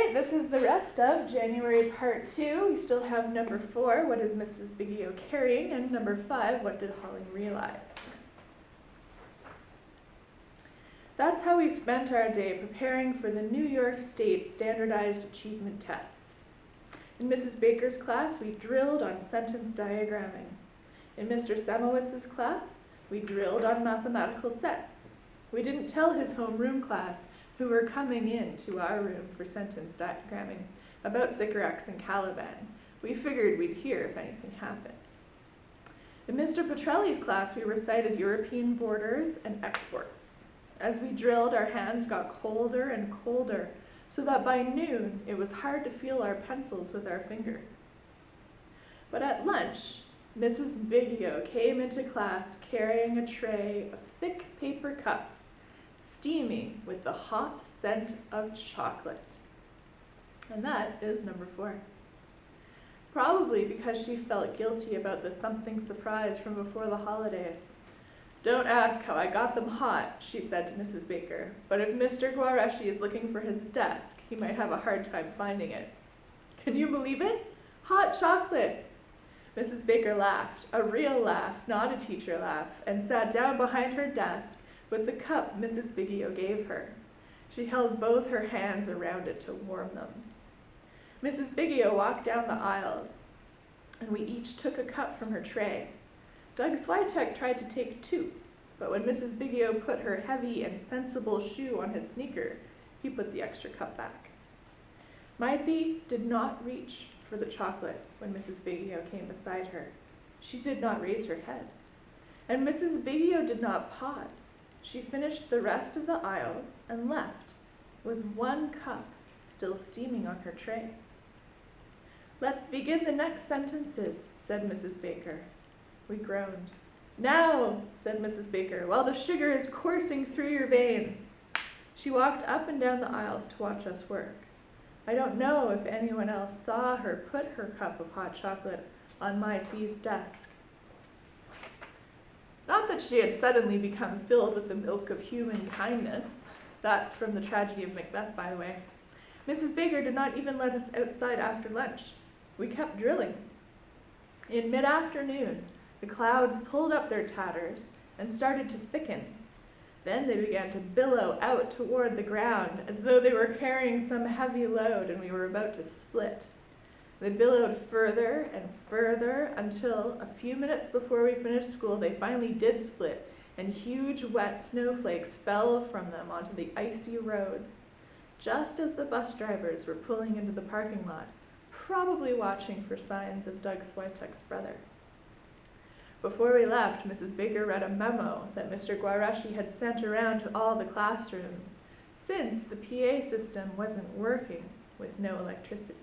right, this is the rest of January Part 2. We still have number 4, what is Mrs. Biggio carrying, and number 5, what did Holly realize? That's how we spent our day preparing for the New York State Standardized Achievement Tests. In Mrs. Baker's class, we drilled on sentence diagramming. In Mr. Samowitz's class, we drilled on mathematical sets. We didn't tell his homeroom class, who were coming in to our room for sentence diagramming, about Sycorax and Caliban. We figured we'd hear if anything happened. In Mr. Petrelli's class, we recited European borders and exports. As we drilled, our hands got colder and colder, so that by noon it was hard to feel our pencils with our fingers. But at lunch, Mrs. Biggio came into class carrying a tray of thick paper cups, steaming with the hot scent of chocolate. And that is number 4. Probably because she felt guilty about the something surprise from before the holidays. "Don't ask how I got them hot," she said to Mrs. Baker, "but if Mr. Guareschi is looking for his desk, he might have a hard time finding it." Can you believe it? Hot chocolate! Mrs. Baker laughed, a real laugh, not a teacher laugh, and sat down behind her desk with the cup Mrs. Biggio gave her. She held both her hands around it to warm them. Mrs. Biggio walked down the aisles, and we each took a cup from her tray. Doug Switek tried to take 2, but when Mrs. Biggio put her heavy and sensible shoe on his sneaker, he put the extra cup back. Maiti did not reach for the chocolate when Mrs. Biggio came beside her. She did not raise her head. And Mrs. Biggio did not pause. She finished the rest of the aisles and left with 1 cup still steaming on her tray. "Let's begin the next sentences," said Mrs. Baker. We groaned. "Now," said Mrs. Baker, "while the sugar is coursing through your veins." She walked up and down the aisles to watch us work. I don't know if anyone else saw her put her cup of hot chocolate on Maiti's desk. Not that she had suddenly become filled with the milk of human kindness. That's from the tragedy of Macbeth, by the way. Mrs. Baker did not even let us outside after lunch. We kept drilling. In mid-afternoon, the clouds pulled up their tatters and started to thicken. Then they began to billow out toward the ground as though they were carrying some heavy load and we were about to split. They billowed further and further until a few minutes before we finished school they finally did split, and huge wet snowflakes fell from them onto the icy roads, just as the bus drivers were pulling into the parking lot, probably watching for signs of Doug Switek's brother. Before we left, Mrs. Baker read a memo that Mr. Guareschi had sent around to all the classrooms, since the PA system wasn't working with no electricity.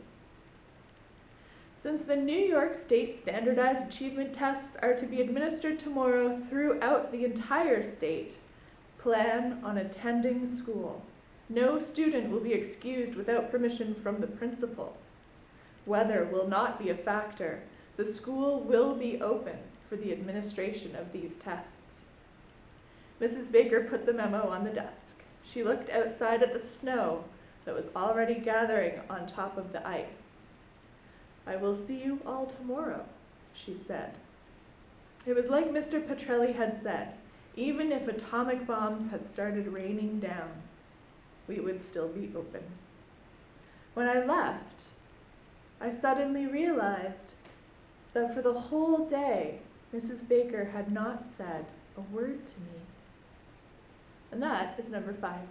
Since the New York State Standardized Achievement Tests are to be administered tomorrow throughout the entire state, plan on attending school. No student will be excused without permission from the principal. Weather will not be a factor. The school will be open for the administration of these tests. Mrs. Baker put the memo on the desk. She looked outside at the snow that was already gathering on top of the ice. "I will see you all tomorrow," she said. It was like Mr. Petrelli had said, even if atomic bombs had started raining down, we would still be open. When I left, I suddenly realized that for the whole day, Mrs. Baker had not said a word to me. And that is number 5.